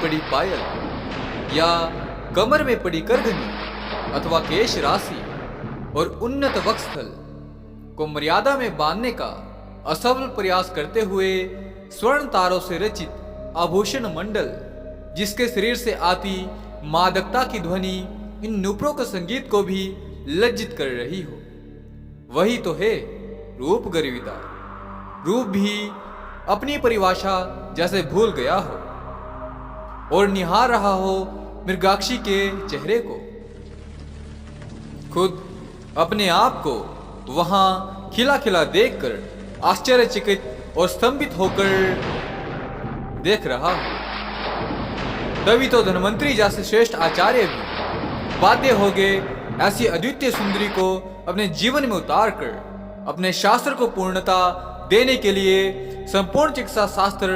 पड़ी पायल या कमर में पड़ी करघनी अथवा केश राशि और उन्नत वक्षस्थल को मर्यादा में बांधने का असफल प्रयास करते हुए स्वर्ण तारों से रचित आभूषण मंडल जिसके शरीर से आती मादकता की ध्वनि इन नूपुरों के संगीत को भी लज्जित कर रही हो, वही तो है रूप गर्विता। रूप भी अपनी परिभाषा जैसे भूल गया हो और निहार रहा हो मृगाक्षी के चेहरे को, खुद अपने आप को वहां खिला खिला देखकर आश्चर्यचकित और स्तंभित होकर देख रहा हो। तभी तो धन्वंतरी जैसे श्रेष्ठ आचार्य भी बाध्य हो गए ऐसी अद्वितीय सुंदरी को अपने जीवन में उतार कर अपने शास्त्र को पूर्णता देने के लिए संपूर्ण चिकित्सा शास्त्र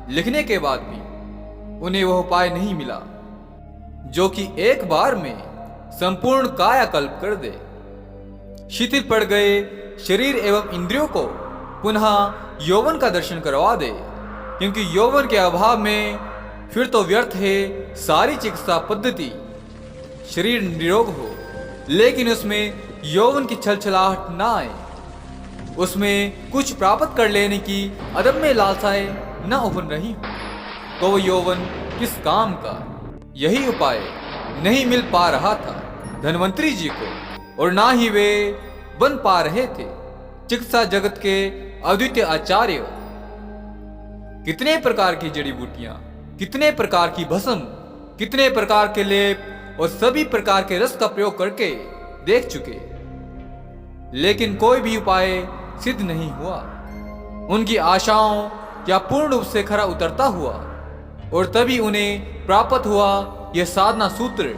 लिखने के बाद भी उन्हें वह उपाय नहीं मिला जो कि एक बार में संपूर्ण कायाकल्प कर दे। शिथिल पड़ गए शरीर एवं इंद्रियों को पुनः यौवन का दर्शन करवा दे, क्योंकि यौवन के अभाव में फिर तो व्यर्थ है सारी चिकित्सा पद्धति। शरीर निरोग हो लेकिन उसमें यौवन की छलछलाहट ना आए, उसमें कुछ प्राप्त कर लेने की अदम्य लालसाएं न उभर रही हो, तो वो यौवन किस काम का। यही उपाय नहीं मिल पा रहा था धन्वंतरी जी को और ना ही वे बन पा रहे थे चिकित्सा जगत के अद्वितीय आचार्य। कितने प्रकार की जड़ी बूटियां, कितने प्रकार की भस्म, कितने प्रकार के लेप और सभी प्रकार के रस का प्रयोग करके देख चुके, लेकिन कोई भी उपाय सिद्ध नहीं हुआ। उनकी आशाओं क्या पूर्ण रूप से खरा उतरता हुआ और तभी उन्हें प्राप्त हुआ यह साधना सूत्र।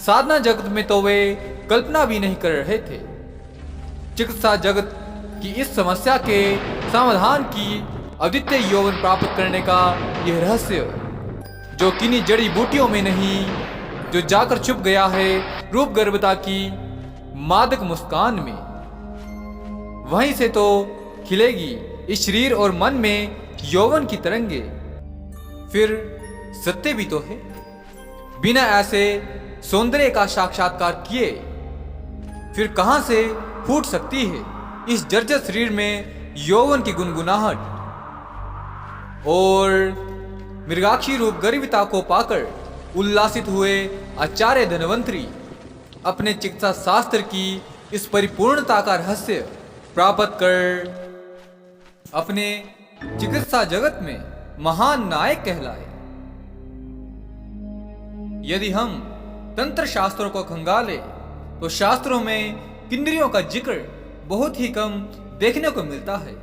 साधना जगत में तो वे कल्पना भी नहीं कर रहे थे चिकित्सा जगत की इस समस्या के समाधान की अद्वितीय यौवन प्राप्त करने का यह रहस्य जो किन्हीं जड़ी बूटियों में नहीं, जो जाकर छुप गया है रूप गर्भता की मादक मुस्कान में। वहीं से तो खिलेगी इस शरीर और मन में यौवन की तरंगे। फिर सत्य भी तो है, बिना ऐसे सौंदर्य का साक्षात्कार किए फिर कहां से फूट सकती है इस जर्जर शरीर में यौवन की गुनगुनाहट। और मृगाक्षी रूप गर्विता को पाकर उल्लासित हुए आचार्य धन्वंतरी अपने चिकित्सा शास्त्र की इस परिपूर्णता का रहस्य प्राप्त कर अपने चिकित्सा जगत में महान नायक कहलाए। यदि हम तंत्र शास्त्रों को खंगाले तो शास्त्रों में किन्नरियों का जिक्र बहुत ही कम देखने को मिलता है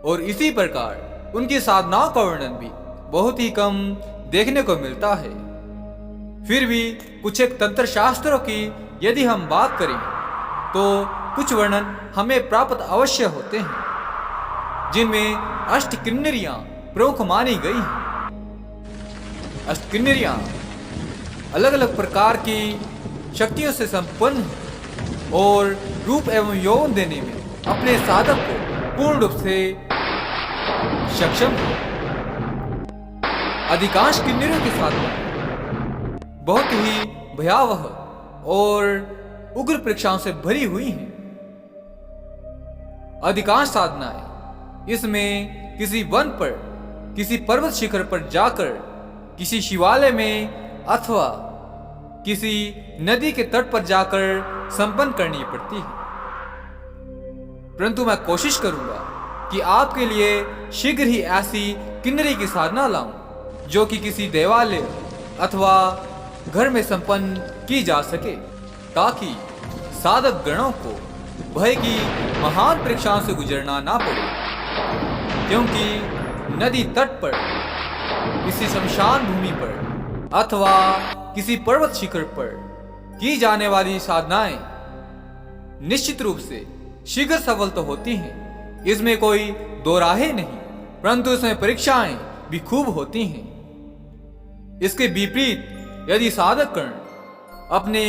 और इसी प्रकार उनकी साधनाओं का वर्णन भी बहुत ही कम देखने को मिलता है। फिर भी कुछ एक तंत्र शास्त्रों की यदि हम बात करें तो कुछ वर्णन हमें प्राप्त अवश्य होते हैं जिनमें अष्ट किन्नरियां प्रमुख मानी गई हैं। अष्ट किन्नरियां अलग अलग प्रकार की शक्तियों से संपन्न और रूप एवं यौवन देने में अपने साधक को पूर्ण रूप से सक्षम है। अधिकांश किन्नरों के साधना बहुत ही भयावह और उग्र परीक्षाओं से भरी हुई हैं। अधिकांश साधनाएं इसमें किसी वन पर, किसी पर्वत शिखर पर जाकर, किसी शिवालय में अथवा किसी नदी के तट पर जाकर संपन्न करनी पड़ती है। परंतु मैं कोशिश करूंगा कि आपके लिए शीघ्र ही ऐसी किन्नरी की साधना लाऊं जो कि किसी देवालय अथवा घर में संपन्न की जा सके, ताकि साधक गणों को भय की महान परीक्षाओं से गुजरना ना पड़े। क्योंकि नदी तट पर, किसी शमशान भूमि पर अथवा किसी पर्वत शिखर पर की जाने वाली साधनाएं निश्चित रूप से शीघ्र सफल तो होती हैं, इसमें कोई दो राहें नहीं, परंतु इसमें परीक्षाएं भी खूब होती हैं। इसके विपरीत यदि साधक कर्ण अपने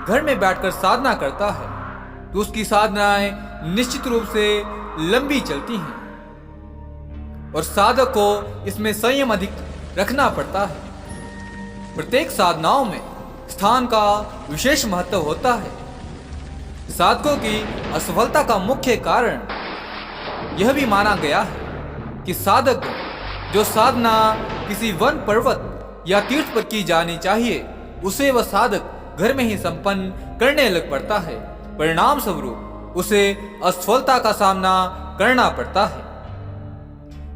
घर में बैठकर साधना करता है तो उसकी साधनाएं निश्चित रूप से लंबी चलती हैं और साधक को इसमें संयम अधिक रखना पड़ता है। प्रत्येक साधनाओं में स्थान का विशेष महत्व होता है। साधकों की असफलता का मुख्य कारण यह भी माना गया है कि साधक जो साधना किसी वन पर्वत या तीर्थ पर की जानी चाहिए, उसे वह साधक घर में ही संपन्न करने लग पड़ता है। परिणाम स्वरूप उसे असफलता का सामना करना पड़ता है।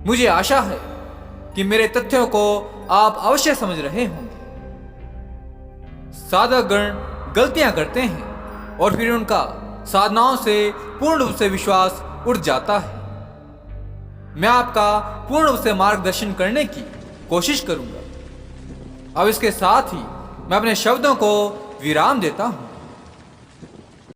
मुझे आशा है कि मेरे तथ्यों को आप अवश्य समझ रहे होंगे। साधक गण गलतियां करते हैं और फिर उनका साधनाओं से पूर्ण रूप से विश्वास उठ जाता है। मैं आपका पूर्ण रूप से मार्गदर्शन करने की कोशिश करूंगा। अब इसके साथ ही मैं अपने शब्दों को विराम देता हूं।